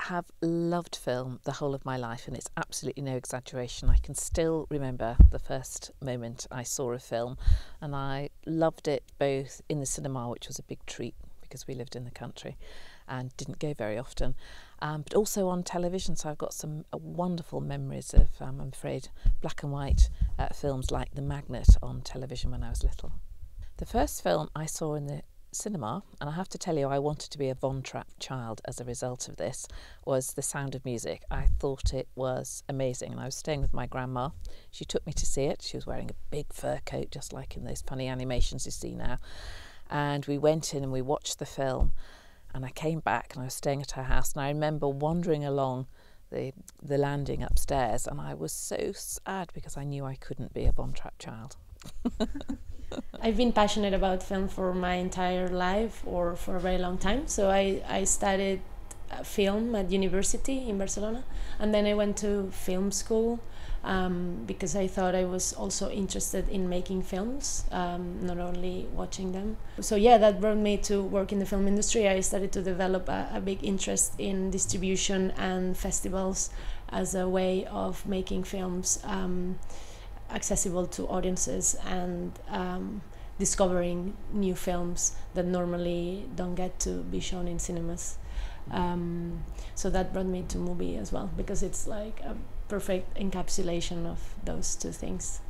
have loved film the whole of my life, and it's absolutely no exaggeration. I can still remember the first moment I saw a film, and I loved it both in the cinema, which was a big treat because we lived in the country and didn't go very often, but also on television. So I've got some wonderful memories of, I'm afraid, black and white films like The Magnet on television when I was little. The first film I saw in the cinema, and I have to tell you I wanted to be a Von Trapp child as a result of this, was The Sound of Music. I thought it was amazing, and I was staying with my grandma. She took me to see it. She was wearing a big fur coat, just like in those funny animations you see now, and we went in and we watched the film, and I came back and I was staying at her house, and I remember wandering along the landing upstairs, and I was so sad because I knew I couldn't be a Von Trapp child. I've been passionate about film for my entire life, or for a very long time. So I studied film at university in Barcelona, and then I went to film school because I thought I was also interested in making films, not only watching them. So yeah, that brought me to work in the film industry. I started to develop a big interest in distribution and festivals as a way of making films accessible to audiences, and discovering new films that normally don't get to be shown in cinemas. So that brought me to MUBI as well, because it's like a perfect encapsulation of those two things.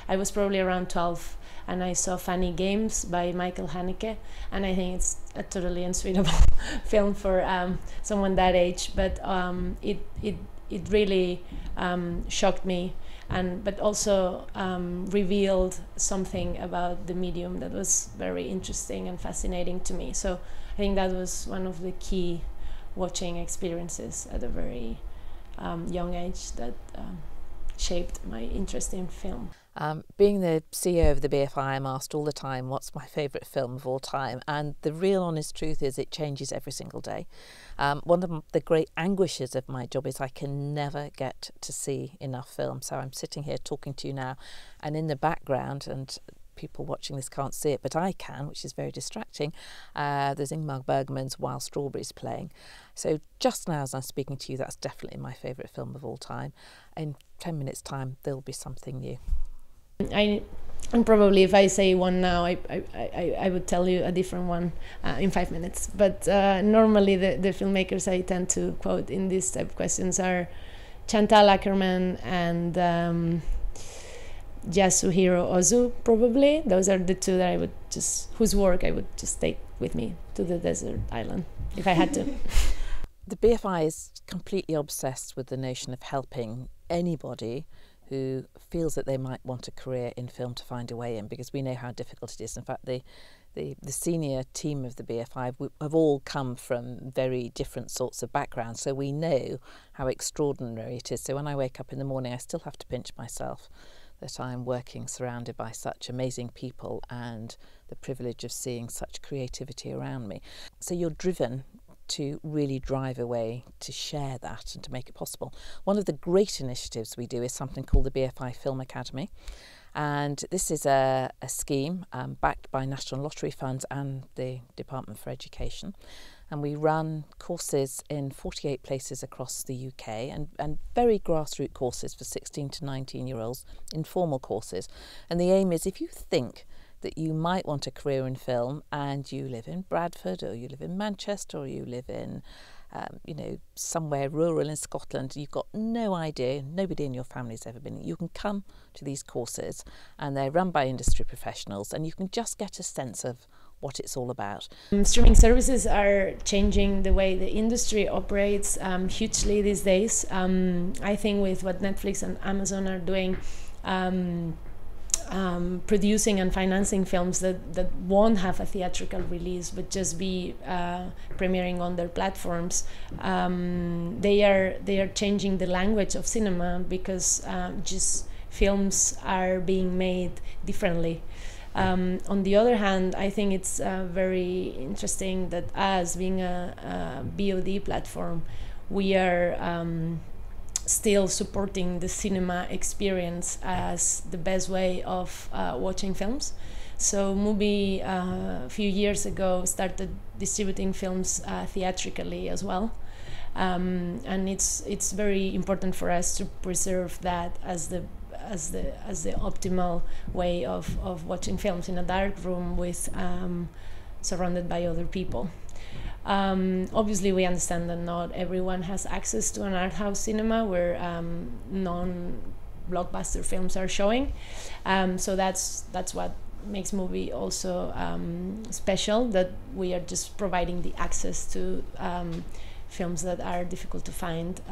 I was probably around 12 and I saw Funny Games by Michael Haneke, and I think it's a totally unsuitable film for someone that age, but it really shocked me, but also revealed something about the medium that was very interesting and fascinating to me. So I think that was one of the key watching experiences at a very young age that shaped my interest in film. Being the CEO of the BFI, I'm asked all the time what's my favourite film of all time, and the real honest truth is it changes every single day. One of the great anguishes of my job is I can never get to see enough film. So I'm sitting here talking to you now, and in the background, and people watching this can't see it, but I can, which is very distracting, there's Ingmar Bergman's Wild Strawberries playing. So just now as I'm speaking to you, that's definitely my favourite film of all time. In 10 minutes time there'll be something new. And probably if I say one now, I would tell you a different one in 5 minutes. But normally the filmmakers I tend to quote in these type of questions are Chantal Akerman and Yasuhiro Ozu, probably. Those are the two that whose work I would just take with me to the desert island if I had to. The BFI is completely obsessed with the notion of helping anybody who feels that they might want a career in film to find a way in, because we know how difficult it is. In fact, the senior team of the BFI have all come from very different sorts of backgrounds, so we know how extraordinary it is. So when I wake up in the morning, I still have to pinch myself that I'm working surrounded by such amazing people and the privilege of seeing such creativity around me. So you're driven to really drive a way to share that and to make it possible. One of the great initiatives we do is something called the BFI Film Academy, and this is a scheme backed by National Lottery funds and the Department for Education, and we run courses in 48 places across the UK, and very grassroots courses for 16 to 19-year-olds, informal courses. And the aim is, if you think that you might want a career in film and you live in Bradford, or you live in Manchester, or you live in somewhere rural in Scotland, you've got no idea, nobody in your family's ever been, you can come to these courses, and they're run by industry professionals, and you can just get a sense of what it's all about. Streaming services are changing the way the industry operates hugely these days. I think with what Netflix and Amazon are doing, producing and financing films that won't have a theatrical release but just be premiering on their platforms, they are changing the language of cinema, because just films are being made differently. On the other hand, I think it's very interesting that us being a VOD platform, we are still supporting the cinema experience as the best way of watching films. So MUBI a few years ago started distributing films theatrically as well. and it's very important for us to preserve that as the optimal way of watching films in a dark room with surrounded by other people. Obviously, we understand that not everyone has access to an art house cinema where non-blockbuster films are showing. So that's what makes MUBI also special, that we are just providing the access to films that are difficult to find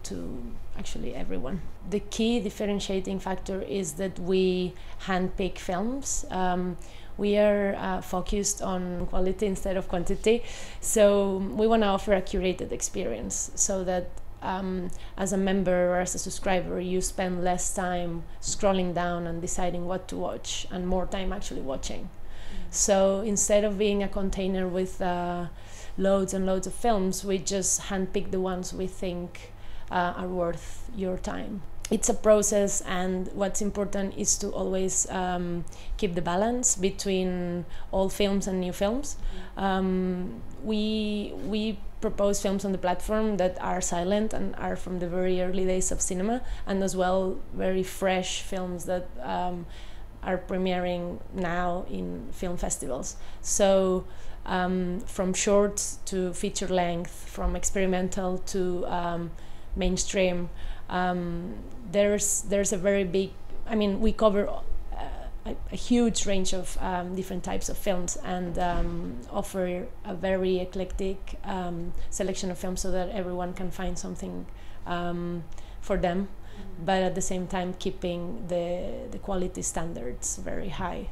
to actually everyone. The key differentiating factor is that we handpick films. We are focused on quality instead of quantity, so we want to offer a curated experience so that as a member or as a subscriber you spend less time scrolling down and deciding what to watch and more time actually watching. So instead of being a container with loads and loads of films, we just handpick the ones we think are worth your time. It's a process, and what's important is to always keep the balance between old films and new films. We propose films on the platform that are silent and are from the very early days of cinema, and as well very fresh films that are premiering now in film festivals. So from short to feature length, from experimental to mainstream, there's a very big, I mean, we cover a huge range of different types of films, and offer a very eclectic selection of films so that everyone can find something for them, but at the same time keeping the quality standards very high.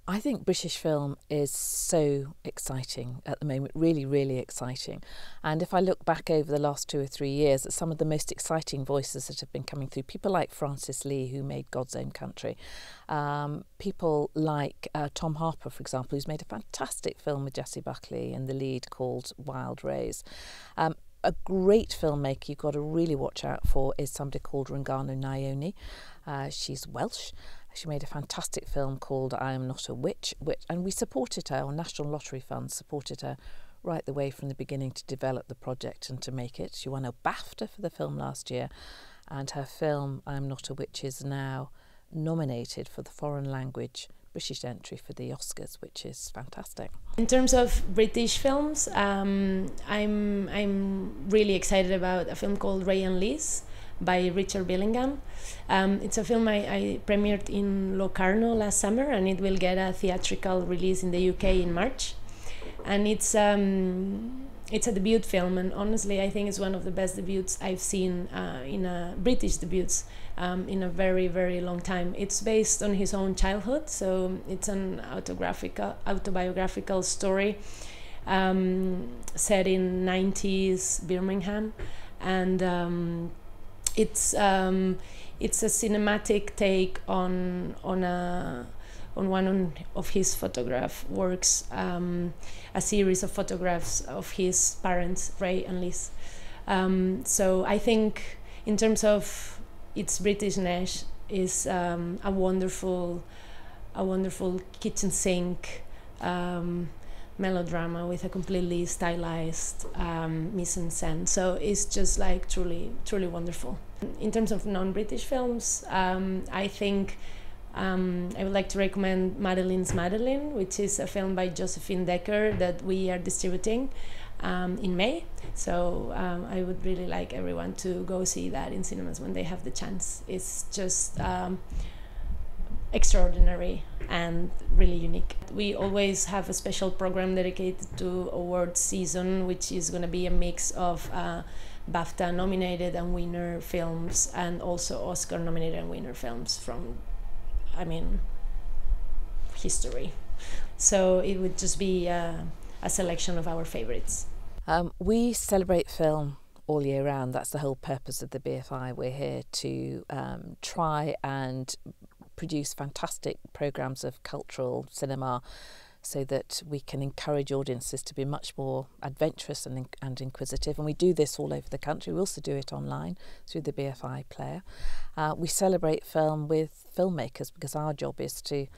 I think British film is so exciting at the moment, really, really exciting. And if I look back over the last 2 or 3 years at some of the most exciting voices that have been coming through, people like Francis Lee, who made God's Own Country, people like Tom Harper, for example, who's made a fantastic film with Jessie Buckley in the lead called Wild Rose. A great filmmaker you've got to really watch out for is somebody called Rungano Nyoni. She's Welsh. She made a fantastic film called I Am Not a Witch, and we supported her, or National Lottery Fund supported her right the way from the beginning to develop the project and to make it. She won a BAFTA for the film last year, and her film I Am Not a Witch is now nominated for the foreign language British entry for the Oscars, which is fantastic. In terms of British films, I'm really excited about a film called Ray and Liz by Richard Billingham. It's a film I premiered in Locarno last summer, and it will get a theatrical release in the UK in March. And it's a debut film, and honestly I think it's one of the best debuts I've seen in a British debuts in a very, very long time. It's based on his own childhood, so it's an autobiographical story set in 90s Birmingham, and it's a cinematic take on one of his photograph works, a series of photographs of his parents, Ray and Liz. So I think in terms of its Britishness is a wonderful kitchen sink melodrama with a completely stylized mise-en-scène. So it's just like truly, truly wonderful. In terms of non-British films, I think I would like to recommend Madeline's Madeline, which is a film by Josephine Decker that we are distributing in May. So I would really like everyone to go see that in cinemas when they have the chance. It's just extraordinary and really unique. We always have a special program dedicated to awards season, which is going to be a mix of BAFTA nominated and winner films, and also Oscar nominated and winner films from, I mean, history. So it would just be a selection of our favorites. We celebrate film all year round. That's the whole purpose of the BFI. We're here to try and produce fantastic programmes of cultural cinema so that we can encourage audiences to be much more adventurous and inquisitive. And we do this all over the country. We also do it online through the BFI player. We celebrate film with filmmakers because our job is to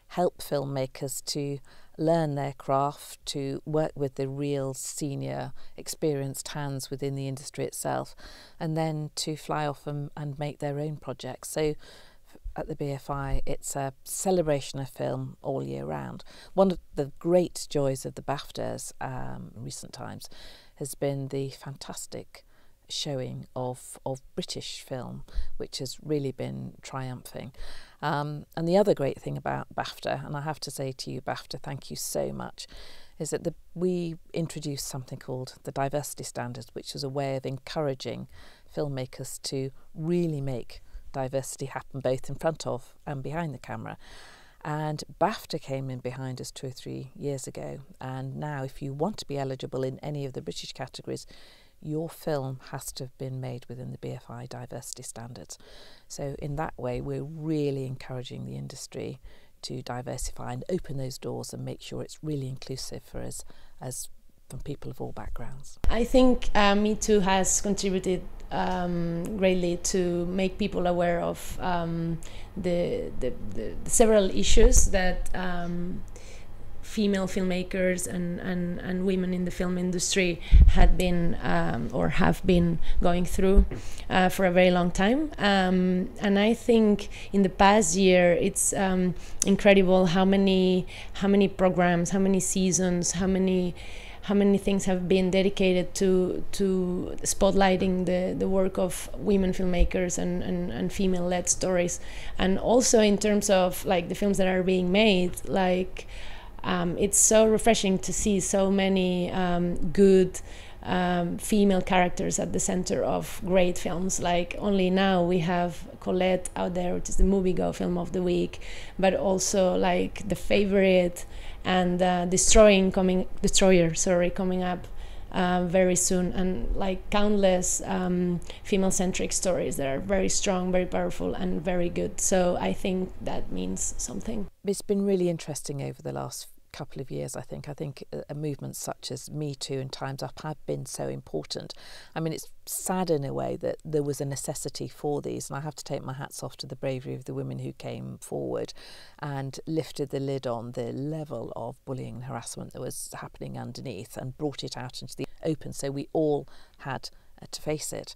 help filmmakers to learn their craft, to work with the real senior experienced hands within the industry itself, and then to fly off and make their own projects. So at the BFI, it's a celebration of film all year round. One of the great joys of the BAFTAs in recent times has been the fantastic showing of British film, which has really been triumphing. And the other great thing about BAFTA, and I have to say to you, BAFTA, thank you so much, is that we introduced something called the diversity standards, which was a way of encouraging filmmakers to really make diversity happen both in front of and behind the camera. And BAFTA came in behind us 2 or 3 years ago, and now if you want to be eligible in any of the British categories, your film has to have been made within the BFI diversity standards. So in that way, we're really encouraging the industry to diversify and open those doors and make sure it's really inclusive for us as from people of all backgrounds. I think Me Too has contributed greatly to make people aware of the several issues that female filmmakers and women in the film industry had been or have been going through for a very long time. And I think in the past year it's incredible how many programs, how many seasons, how many things have been dedicated to spotlighting the work of women filmmakers and female-led stories. And also in terms of like the films that are being made, like it's so refreshing to see so many good female characters at the center of great films. Like only now we have Colette out there, which is the MUBI Go Film of the Week, but also like The Favorite and Destroyer coming up very soon, and like countless female-centric stories that are very strong, very powerful, and very good. So I think that means something. It's been really interesting over the last couple of years. I think movements such as Me Too and Time's Up have been so important. I mean, it's sad in a way that there was a necessity for these, and I have to take my hats off to the bravery of the women who came forward and lifted the lid on the level of bullying and harassment that was happening underneath and brought it out into the open, so we all had to face it.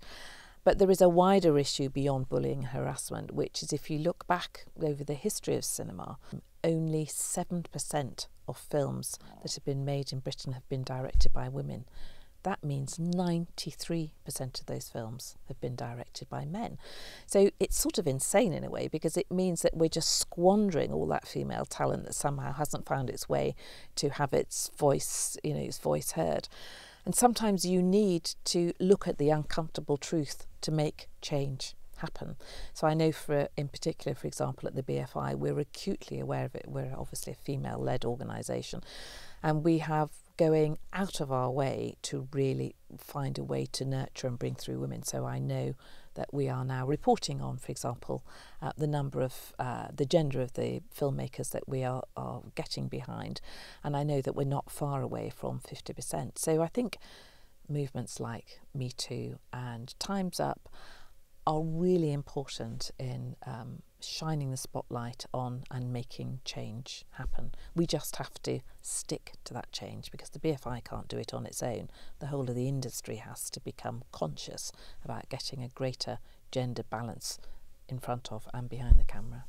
But there is a wider issue beyond bullying and harassment, which is if you look back over the history of cinema, only 7% of films that have been made in Britain have been directed by women. That means 93% of those films have been directed by men. So it's sort of insane in a way, because it means that we're just squandering all that female talent that somehow hasn't found its way to have its voice, its voice heard. And sometimes you need to look at the uncomfortable truth to make change happen. So I know in particular, for example, at the BFI, we're acutely aware of it. We're obviously a female-led organisation, and we have going out of our way to really find a way to nurture and bring through women. So I know that we are now reporting on, for example, the number of the gender of the filmmakers that we are getting behind, and I know that we're not far away from 50%. So I think movements like Me Too and Time's Up are really important in shining the spotlight on and making change happen. We just have to stick to that change, because the BFI can't do it on its own. The whole of the industry has to become conscious about getting a greater gender balance in front of and behind the camera.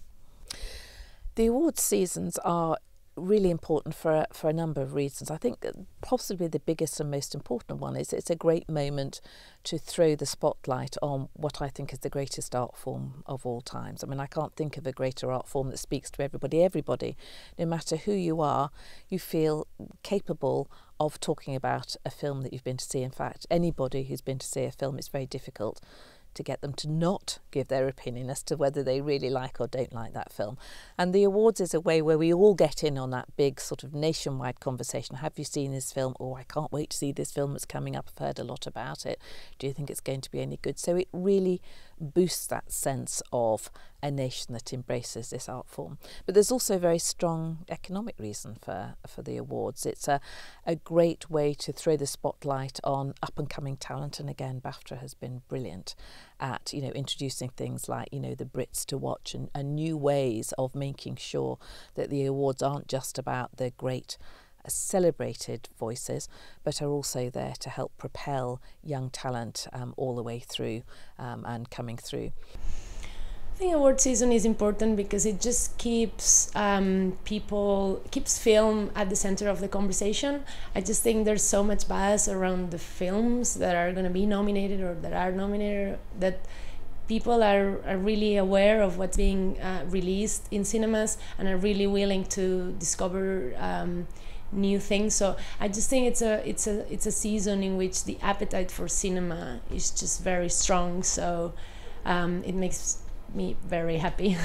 The awards seasons are really important for a number of reasons. I think possibly the biggest and most important one is it's a great moment to throw the spotlight on what I think is the greatest art form of all times. I mean, I can't think of a greater art form that speaks to everybody. Everybody, no matter who you are, you feel capable of talking about a film that you've been to see. In fact, anybody who's been to see a film, it's very difficult to get them to not give their opinion as to whether they really like or don't like that film. And the awards is a way where we all get in on that big sort of nationwide conversation. Have you seen this film? Oh, I can't wait to see this film that's coming up. I've heard a lot about it. Do you think it's going to be any good? So it really boosts that sense of a nation that embraces this art form. But there's also a very strong economic reason for the awards. It's a great way to throw the spotlight on up-and-coming talent, and again, BAFTA has been brilliant at, you know, introducing things like, you know, the Brits to watch and new ways of making sure that the awards aren't just about the great celebrated voices, but are also there to help propel young talent all the way through and coming through. I think award season is important because it just keeps keeps film at the center of the conversation. I just think there's so much buzz around the films that are going to be nominated or that are nominated, that people are really aware of what's being released in cinemas and are really willing to discover new things. So I just think it's a season in which the appetite for cinema is just very strong. So it makes me very happy.